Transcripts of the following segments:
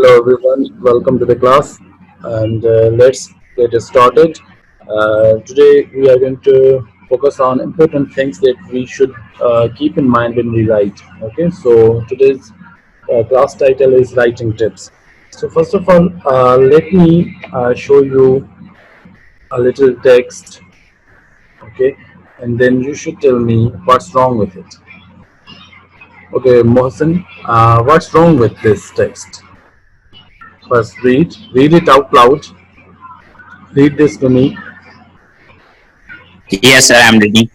Hello everyone, welcome to the class and let's get it started. Today we are going to focus on important things that we should keep in mind when we write. Okay, so today's class title is Writing Tips. So first of all, let me show you a little text, okay, and then you should tell me what's wrong with it. Okay, Mohsen, what's wrong with this text? First, read it out loud. Read this to me. Yes, sir, I'm ready.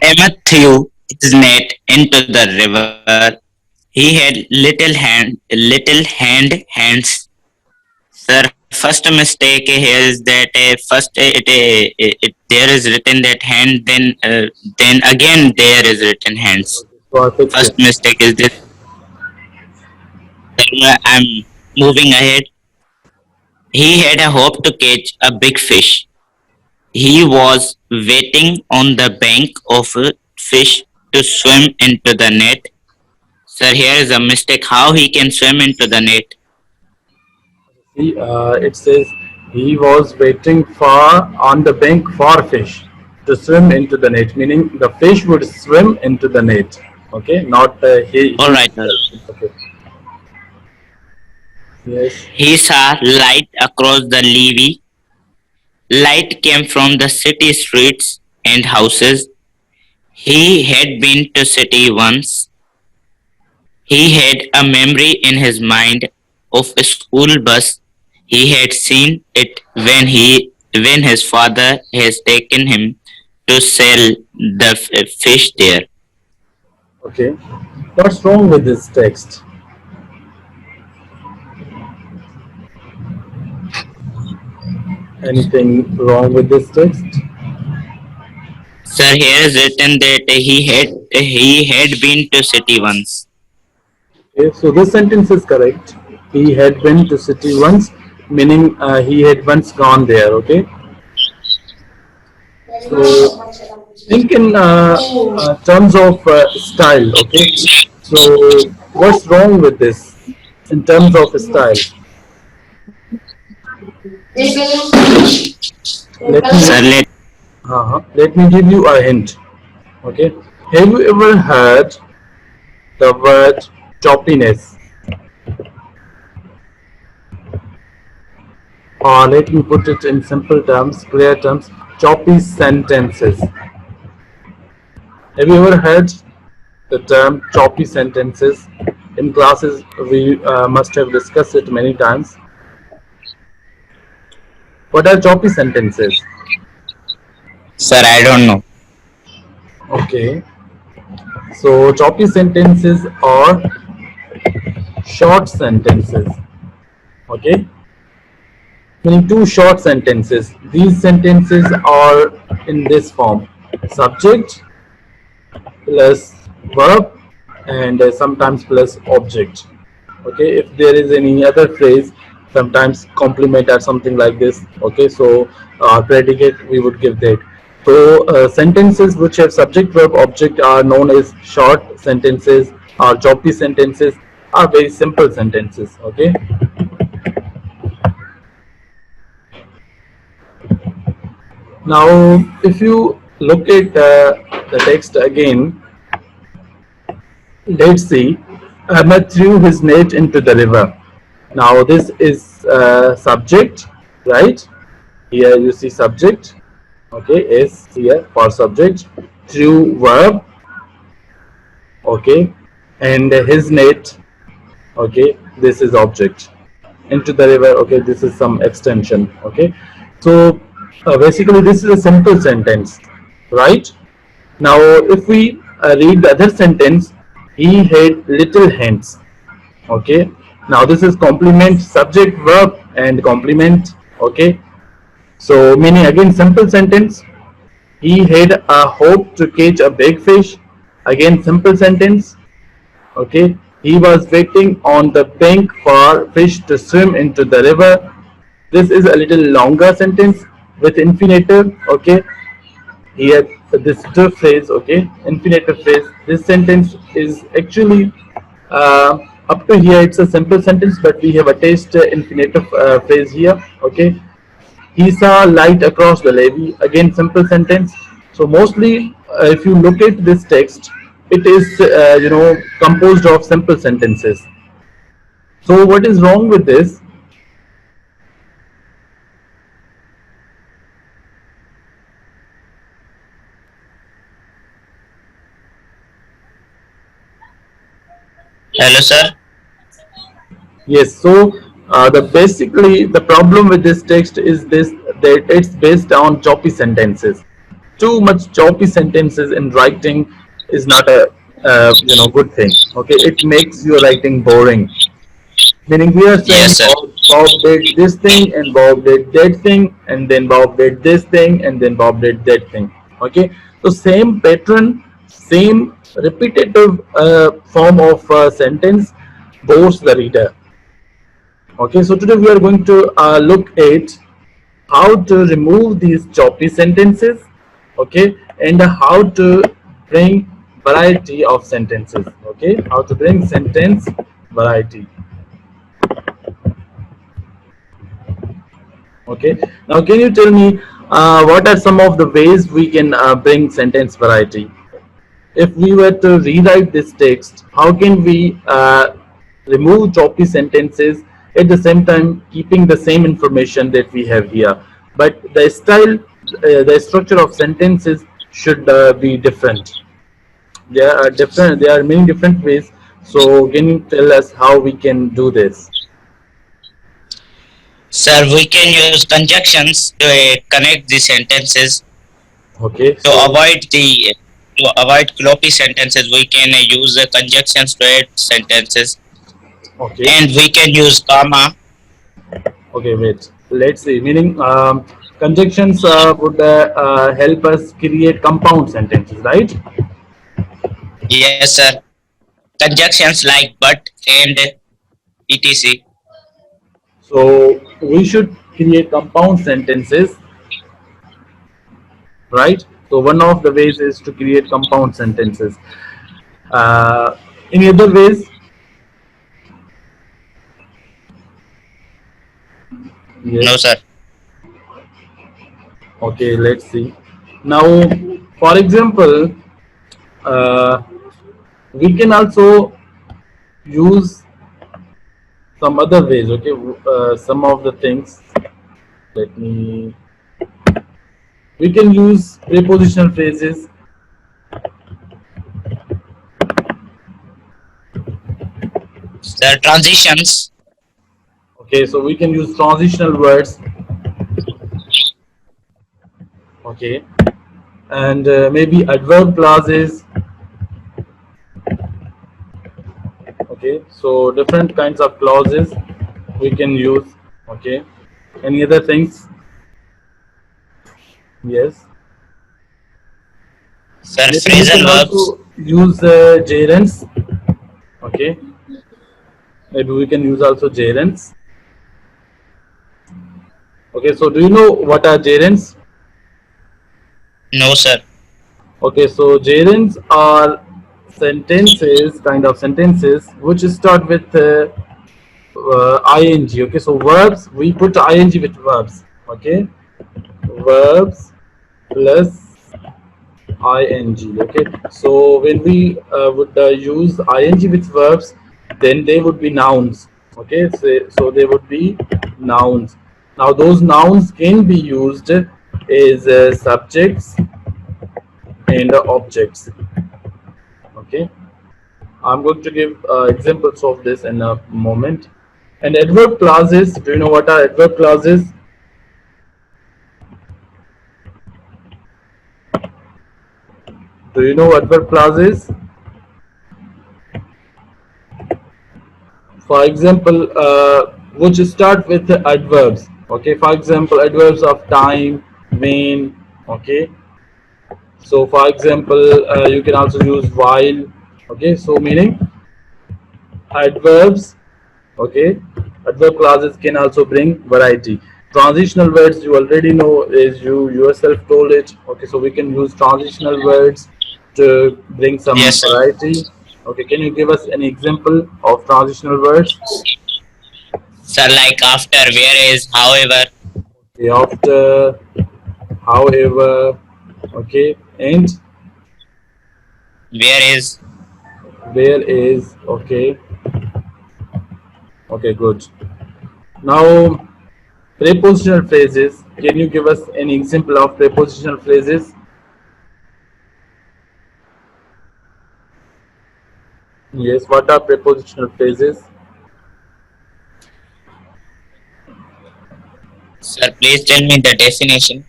Emma threw his net into the river. He had little hand hands. Sir, first mistake here is that there is written that hand, then again there is written hands. So I fixed First it. mistake is this. I'm moving ahead. He had a hope to catch a big fish. He was waiting on the bank of a fish to swim into the net. Sir, here is a mistake. How he can swim into the net? See, it says he was waiting for on the bank for fish to swim into the net, meaning the fish would swim into the net. Okay, not he All right. himself. Okay. Yes. He saw light across the levee. Light came from the city streets and houses. He had been to city once. He had a memory in his mind of a school bus. He had seen it when his father has taken him to sell the fish there. Okay. What's wrong with this text? Anything wrong with this text? Sir, here is written that he had been to city once. Okay, so this sentence is correct. He had been to city once, meaning he had once gone there. Okay. So think in terms of style. Okay. So what's wrong with this in terms of style? Let me Sir, let me give you a hint. Okay. Have you ever heard the word choppiness? Or let me put it in simple terms, clear terms, choppy sentences. Have you ever heard the term choppy sentences? In classes, we must have discussed it many times. What are choppy sentences? sir, I don't know. Okay, so choppy sentences are short sentences. Okay, meaning two short sentences. These sentences are in this form: subject plus verb and sometimes plus object. Okay, if there is any other phrase, sometimes complement or something like this. Okay, so predicate we would give that. So sentences which have subject verb object are known as short sentences, or choppy sentences, are very simple sentences. Okay, now if you look at the text again, let's see. Ahmed threw his net into the river. Now this is subject, right? Here you see subject. Okay, is here for subject. Threw verb. Okay, and his net. Okay, this is object. Into the river. Okay, this is some extension. Okay, so basically this is a simple sentence, right? Now, if we read the other sentence, he had little hands. Okay. Now this is complement, subject, verb, and complement. Okay. So meaning again simple sentence. He had a hope to catch a big fish. Again simple sentence. Okay. He was waiting on the bank for fish to swim into the river. This is a little longer sentence with infinitive. Okay. Here this to phrase. Okay, infinitive phrase. This sentence is actually Up to here it's a simple sentence, but we have attached infinitive phrase here. Okay, he saw light across the levee. Again, simple sentence. So mostly, if you look at this text, it is composed of simple sentences. So what is wrong with this? Hello, sir. Yes. So the basically the problem with this text is this, that it's based on choppy sentences. Too much choppy sentences in writing is not a good thing. Okay, it makes your writing boring. Meaning we are saying Yes, sir. Bob did this thing and Bob did that thing and then Bob did this thing and then Bob did that thing. Okay, so same pattern, same repetitive form of sentence bores the reader. Okay, so today we are going to look at how to remove these choppy sentences. Okay, and how to bring variety of sentences. Okay, how to bring sentence variety. Okay. Now, can you tell me what are some of the ways we can bring sentence variety? If we were to rewrite this text, how can we remove choppy sentences at the same time keeping the same information that we have here? But the style, the structure of sentences should be different. There are different. There are many different ways. So, can you tell us how we can do this? Sir, we can use conjunctions to connect the sentences Okay. to So, avoid the to avoid floppy sentences. We can use the conjunctions to add sentences, okay. and we can use comma. Okay, wait. Let's see. Meaning, conjunctions would help us create compound sentences, right? Yes, sir. Conjunctions like but and etc. So we should create compound sentences, right? So one of the ways is to create compound sentences. Uh, any other ways? No, Yes. sir. Okay, let's see. Now, for example, uh, we can also use some other ways. Okay, some of the things. Let me. We can use prepositional phrases. The transitions. Okay, so we can use transitional words. Okay, and maybe adverb clauses. Okay, so different kinds of clauses we can use. Okay, any other things? Yes, Sir, maybe we phrasal can verbs. also use gerunds. Okay, maybe we can use also gerunds. Okay, so do you know what are gerunds? No, sir. Okay, so gerunds are sentences, kind of sentences, which start with ing. Okay, so verbs, we put ing with verbs. Okay, verbs plus ing. Okay, so when we would use ing with verbs, then they would be nouns. Okay, so they would be nouns. Now those nouns can be used as subjects and objects. Okay, I'm going to give examples of this in a moment. And adverb clauses, do you know what are adverb clauses? Do you know adverb clauses? For example, which start with the adverbs. Okay, for example, adverbs of time, when. Okay, so for example, you can also use while. Okay, so meaning adverbs. Okay, adverb clauses can also bring variety. Transitional words, you already know, as you yourself told it. Okay, so we can use transitional words to bring some Yes, sir. variety. Okay, can you give us an example of transitional words? Sir, like after, whereas, however, Okay, after, however, okay, and whereas. where is, okay, okay, good. Now, prepositional phrases. Can you give us an example of prepositional phrases? Yes, what are prepositional phrases? Sir, please tell me the definition.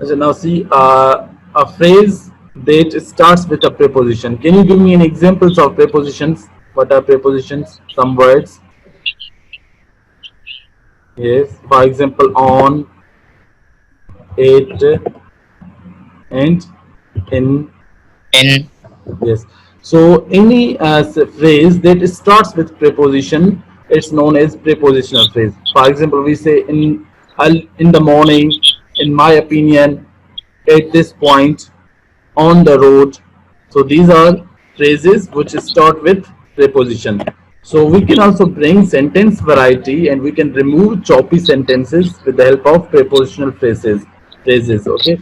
So now see, a phrase that starts with a preposition. Can you give me an examples of prepositions? What are prepositions? Some words. Yes, for example, on, it, and in. In, Yes. So any phrase that starts with preposition, it's known as prepositional phrase. For example, we say in the morning, in my opinion, at this point, on the road. So these are phrases which start with preposition. So we can also bring sentence variety and we can remove choppy sentences with the help of prepositional phrases. Phrases, okay.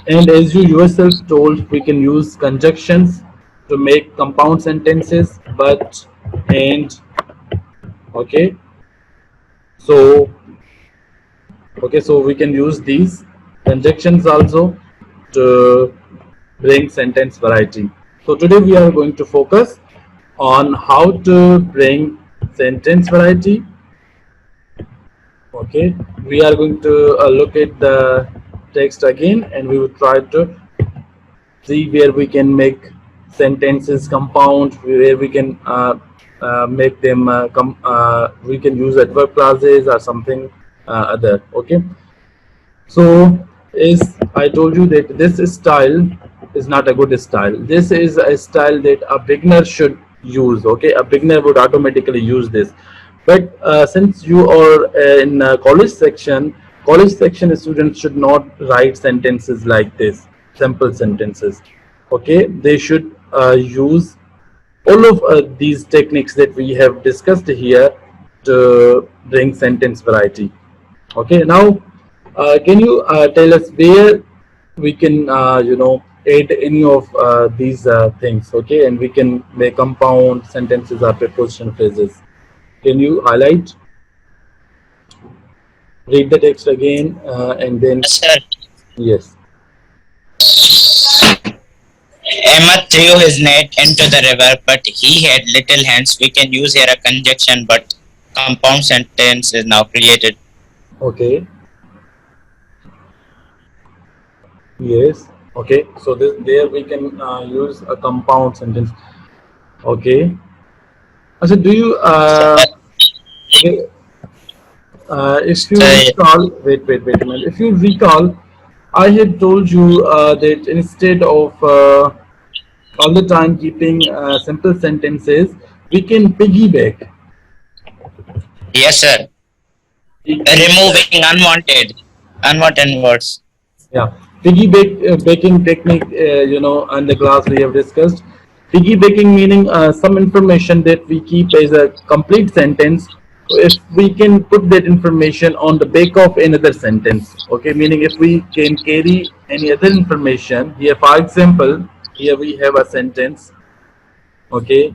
And as you yourself told, we can use conjunctions to make compound sentences. But and okay. So okay, so we can use these conjunctions also to bring sentence variety. So today we are going to focus on how to bring sentence variety. Okay, we are going to look at the text again and we will try to see where we can make sentences compound, where we can make them we can use adverb clauses or something other. Okay, so, as I told you that this style is not a good style. This is a style that a beginner should use. Okay, a beginner would automatically use this. But since you are in college section students should not write sentences like this, simple sentences. Okay, they should use all of these techniques that we have discussed here to bring sentence variety. Okay, now can you tell us where we can, add any of these things, okay, and we can make compound sentences or preposition phrases. Can you highlight, read the text again, and then, yes, sir. yes, Emma threw his net into the river, but he had little hands. We can use here a conjunction, but compound sentence is now created. okay, yes, okay, so this there we can use a compound sentence, okay. So do you, okay, if you So, recall, wait a minute. If you recall, I had told you that instead of all the time keeping simple sentences, we can piggyback. yes, sir. We can, Removing unwanted words. yeah, baking technique, and the class we have discussed. Piggybaking meaning some information that we keep as a complete sentence. If we can put that information on the back of another sentence, okay, meaning if we can carry any other information here, for example, here we have a sentence, okay,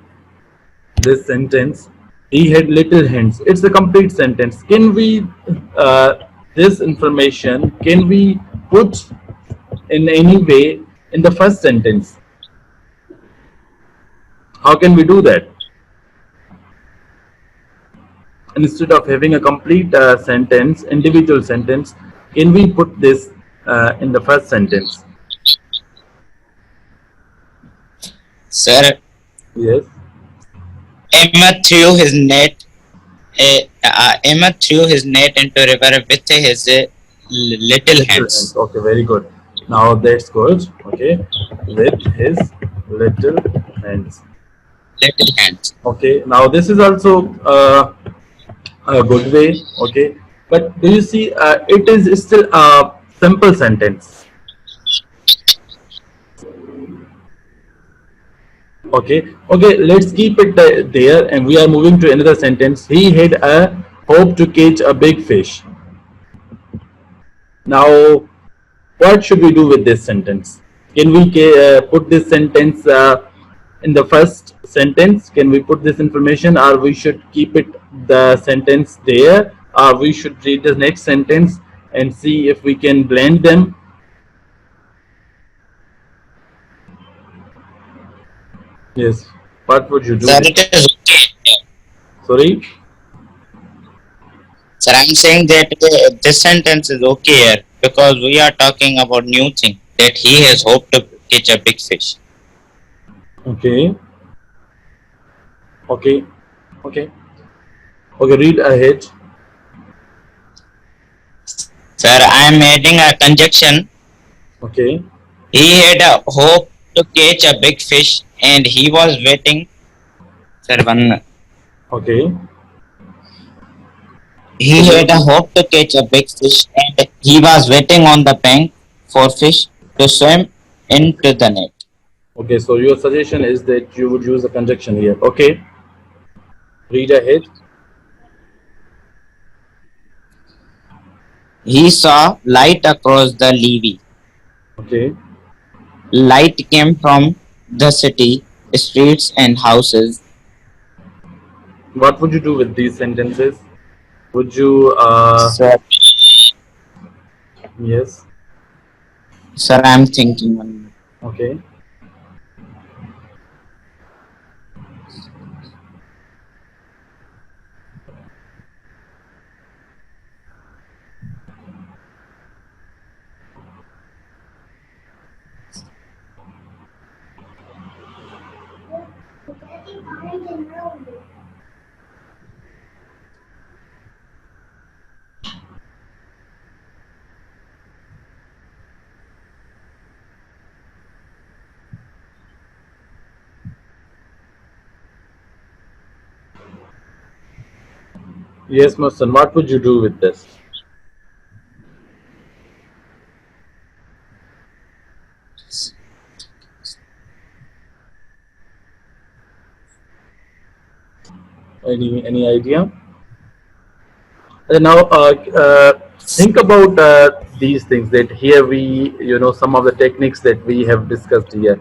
this sentence, he had little hands. It's a complete sentence. Can we, this information, can we put in any way in the first sentence? How can we do that? Instead of having a complete sentence, individual sentence, can we put this in the first sentence? Sir, Yes. Emma threw his net into river with his little Little hands. hands. Okay, very good. Now that's good. Okay, with his little hands. Little hands. Okay, now this is also a good way. Okay, but do you see, it is still a simple sentence. Okay, okay, let's keep it there, and we are moving to another sentence. He had a hope to catch a big fish. Now, what should we do with this sentence? Can we put this sentence in the first sentence? Can we put this information, or we should keep it the sentence there, or we should read the next sentence and see if we can blend them? Yes. What would you do Sir, with? it is okay. Sorry. Sir, I'm saying that this sentence is okay here because we are talking about new thing that he has hoped to catch a big fish. Okay. Okay. Okay. Okay. Read ahead. Sir, I'm adding a conjunction. Okay. He had a hope to catch a big fish and he was waiting. Sir, one. Okay. He Okay. had a hope to catch a big fish and he was waiting on the bank for fish to swim into the net. Okay. So your suggestion is that you would use a conjunction here. Okay. Read ahead. He saw light across the levee. Okay. Light came from the city, streets and houses. What would you do with these sentences? Would you? Sir, Yes. sir, I'm thinking one minute. Okay. Yes, Mustan. What would you do with this? Any idea? Now, think about these things. That here we, some of the techniques that we have discussed here.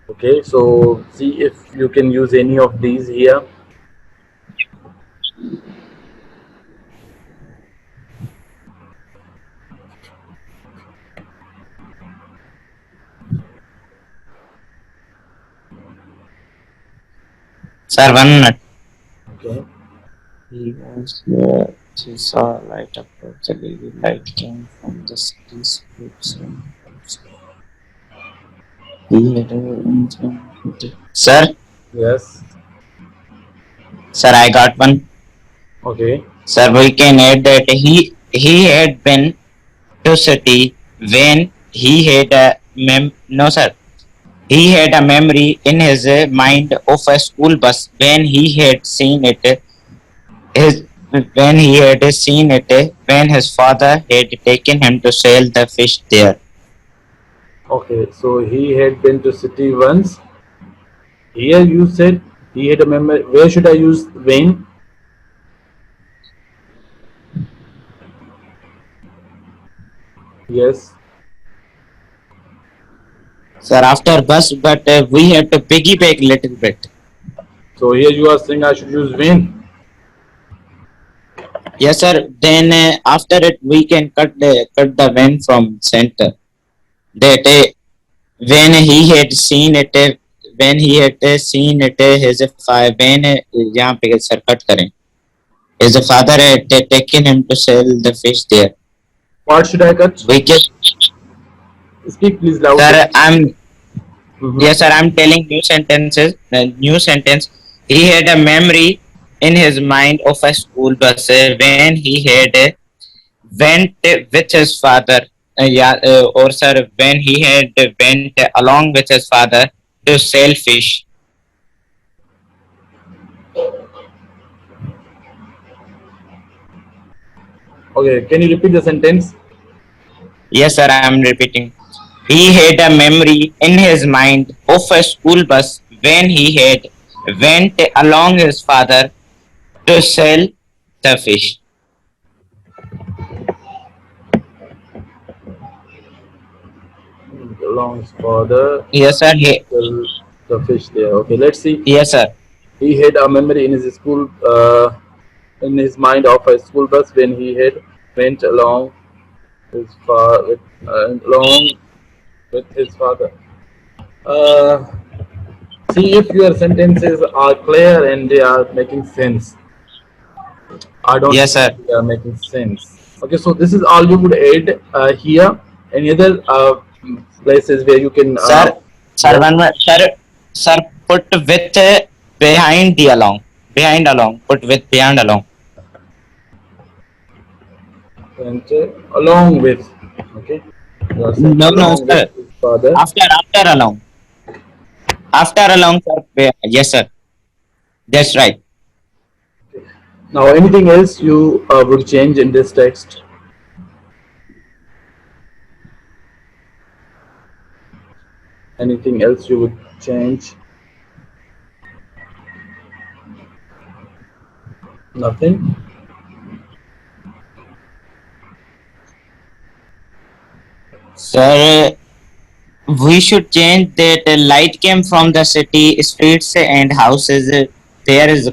Okay. So see if you can use any of these here. Sir, one minute. Okay. He was here. He saw light across the levee. Light came from the city streets and houses. He had Sir, Yes. sir, I got one. Okay. Sir, we can add that he had been to city when he had a no sir. He had a memory in his mind of a school bus when he had seen it. His when he had seen it when his father had taken him to sell the fish there. Okay. So he had been to city once. Here you said he had a memory. Where should I use when? Yes. Sir, after bus, but we have to piggyback little bit. So here you are saying I should use when. Yes, sir. Then after it, we can cut the when from center. That when he had seen it, when he had seen it, his when यहाँ पे sir cut करें. His father had taken him to sell the fish there. What should I cut? We can, Speak please loudly. sir. I'm Mhm. Yes, sir. I'm telling new sentences. New sentence. He had a memory in his mind of a school bus when he had went with his father. Or sir, when he had went along with his father to sell fish. Okay, can you repeat the sentence? Yes, sir. I'm repeating. He had a memory in his mind of a school bus when he had went along his father to sell the fish. Belongs for the Yes, sir. till the fish there. Okay, let's see. Yes, sir. He had a memory in his school, in his mind of a school bus when he had went along his along with his father. Uh, See if your sentences are clear and they are making sense. I don't Yes, think sir. they are making sense. Okay, so this is all you would add here. Any other places where you can Sir, sir, yes, one more, sir, put with behind the along, behind along, put with behind along. and along with. Okay, you are saying No, no, along with sir. his father. After along, after along, sir. Yes, sir. That's right. Now, anything else you would change in this text? Anything else you would change? Nothing. Sir, we should change that light came from the city streets and houses. There is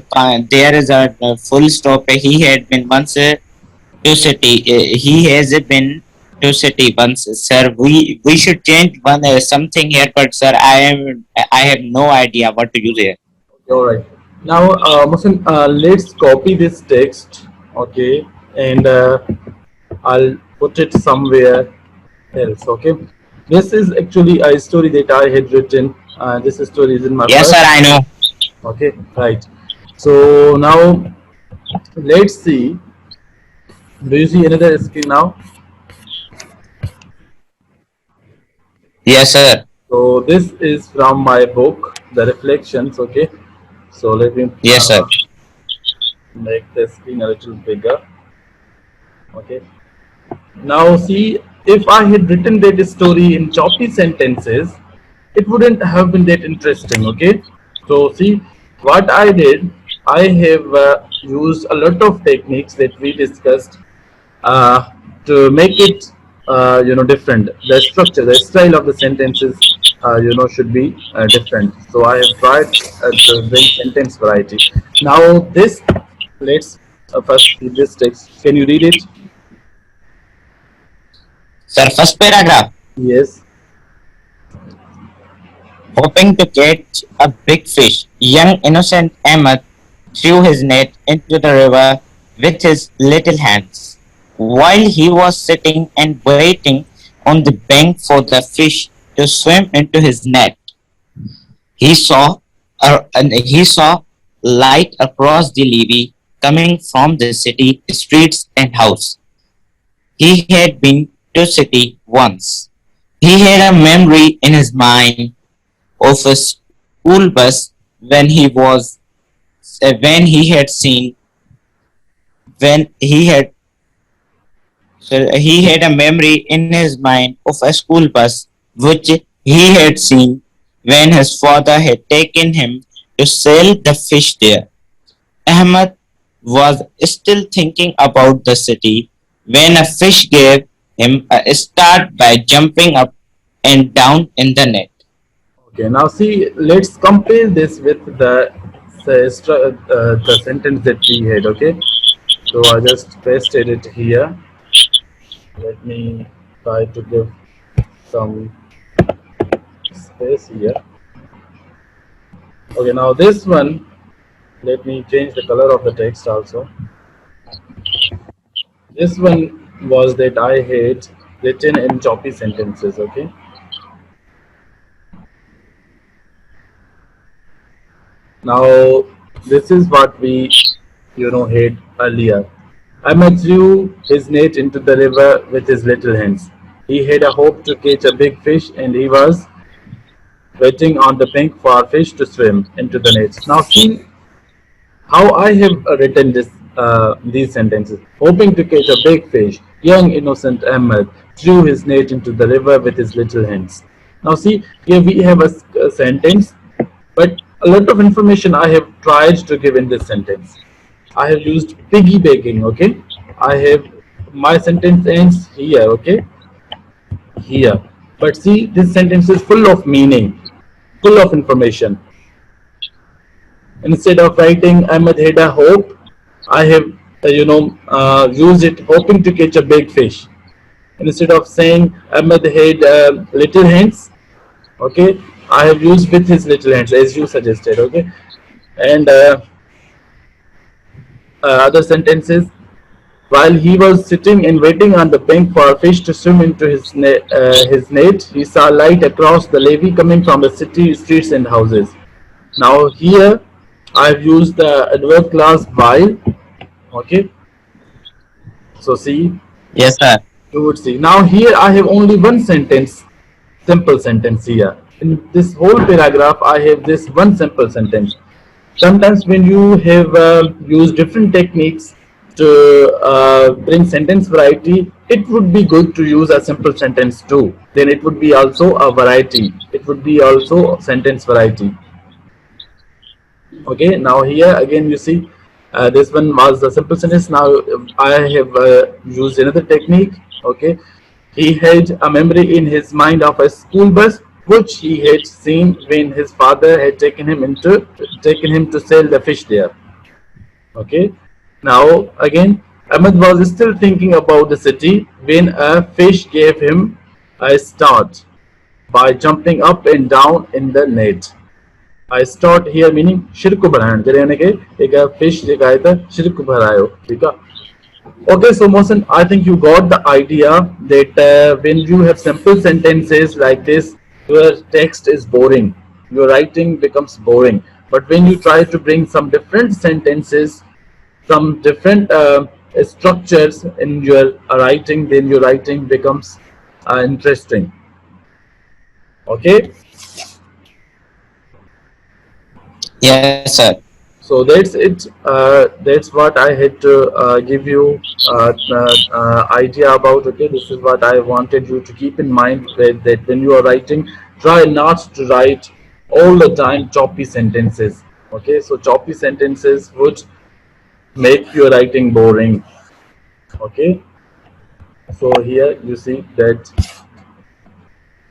a full stop. He had been once to city. He has been to city once, sir. We should change one something here, but sir, I have no idea what to use here. All right. Now, Mohsin, let's copy this text, okay, and I'll put it somewhere else, okay. This is actually a story that I had written. This story is in my Yes, sir. first, I know. okay, right. So now let's see. Do you see another screen now? Yes, sir. So this is from my book, The Reflections, okay. So let me Yes, sir. make the screen a little bigger, okay. Now, see, if I had written that story in choppy sentences, it wouldn't have been that interesting, okay? So, see, what I did, I have used a lot of techniques that we discussed uh, to make it, different. The structure, the style of the sentences, should be different. So, I have tried to bring sentence variety. Now, this, let's first see this text. Can you read it? Sir, first paragraph. Yes. Hoping to catch a big fish, young innocent Ahmed threw his net into the river with his little hands. While he was sitting and waiting on the bank for the fish to swim into his net, he saw light across the levee coming from the city streets and house. He had been to city once. He had a memory in his mind of a school bus when he had seen when he had a memory in his mind of a school bus which he had seen when his father had taken him to sell the fish there. Ahmed was still thinking about the city when a fish gave him a start by jumping up and down in the net. Okay, now see, let's compare this with the sentence that we had. Okay, so I just pasted it here. Let me try to give some space here. Okay, now this one, let me change the color of the text also. This one was that I had written in choppy sentences. Okay, now this is what we had earlier. Ahmed threw his net into the river with his little hands. He had a hope to catch a big fish and he was waiting on the bank for a fish to swim into the net. Now see how I have written these sentences. Hoping to catch a big fish, young innocent Ahmed threw his net into the river with his little hands. Now see, here we have a sentence But a lot of information I have tried to give in this sentence. I have used piggybacking, okay? I have my sentence ends here, okay? Here. But see, this sentence is full of meaning, full of information. Instead of writing Ahmed had a hope, I have used it hoping to catch a big fish. Instead of saying Ahmed had little hands, okay, I have used with his little hands as you suggested, okay. And other sentences, while he was sitting and waiting on the bank for a fish to swim into his net, he saw light across the levee coming from the city streets and houses. Now here I've used the adverb clause while, okay. So see, Yes, sir. you would see. Now here I have only one sentence, simple sentence here. In this whole paragraph, I have this one simple sentence. Sometimes when you have used different techniques to bring sentence variety, it would be good to use a simple sentence too. Then it would be also a variety. It would be also sentence variety. Okay, now here again you see this one was the simple sentence. Now I have used another technique. Okay, he had a memory in his mind of a school bus which he had seen when his father had taken him to sell the fish there. Okay, now again Ahmed was still thinking about the city when a fish gave him a start by jumping up and down in the net. I start here meaning शिर को बढ़ाना जरे यानी कि एक fish जेका है था शिर को भरायो ठीक है. Okay, so Mohsen, I think you got the idea that when you have simple sentences like this, your text is boring, your writing becomes boring. But when you try to bring some different sentences, some different structures in your writing, then your writing becomes interesting. Okay. Yes, sir. So that's it. That's what I had to give you idea about. Okay, this is what I wanted you to keep in mind that when you are writing, try not to write all the time choppy sentences. Okay, so choppy sentences would make your writing boring. Okay, so here you see that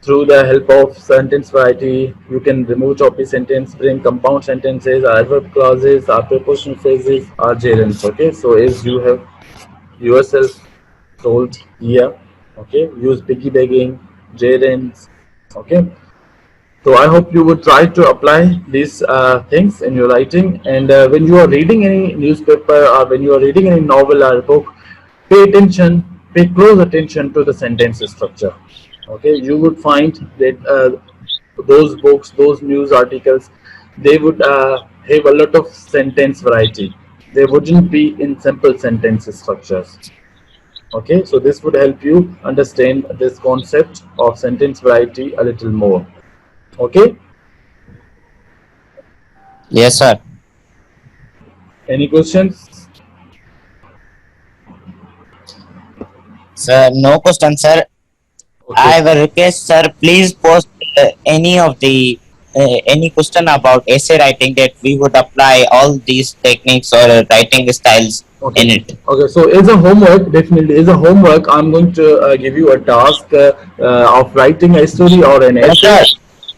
through the help of sentence variety, you can remove choppy sentence, bring compound sentences, adverb clauses, or prepositional phrases, or gerunds. Okay, so as you have yourself told here, okay, use piggybacking, gerunds. Okay, so I hope you would try to apply these things in your writing. And when you are reading any newspaper or when you are reading any novel or book, pay attention, pay close attention to the sentence structure. Okay, you would find that those books, those news articles, they would have a lot of sentence variety. They wouldn't be in simple sentence structures. Okay, so this would help you understand this concept of sentence variety a little more. Okay, Yes, sir. any questions? Sir, no question, sir. I Okay, have a request, sir. Please post any of the any question about essay writing that we would apply all these techniques or writing styles okay, in it. okay. So as a homework, definitely as a homework, I'm going to give you a task of writing a story or an Yes, essay, sir.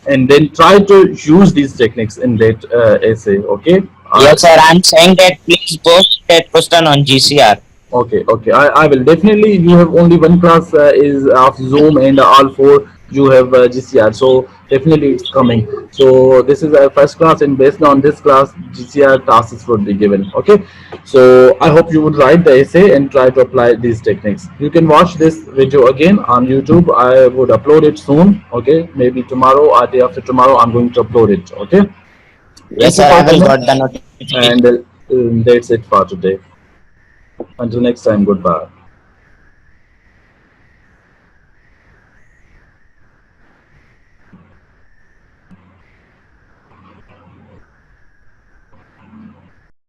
and then try to use these techniques in that essay. Okay. Yes, sir. I'm saying that please post that question on GCR. Okay, okay. I will definitely. You have only one class is of Zoom, and all four you have GCR. So definitely it's coming. So this is our first class, and based on this class, GCR tasks would be given. Okay. So I hope you would write the essay and try to apply these techniques. You can watch this video again on YouTube. I would upload it soon. Okay, maybe tomorrow or day after tomorrow. I'm going to upload it. Okay. Thank Yes, you sir. for I will coming, got the notification. and that's it for today. Until next time, goodbye.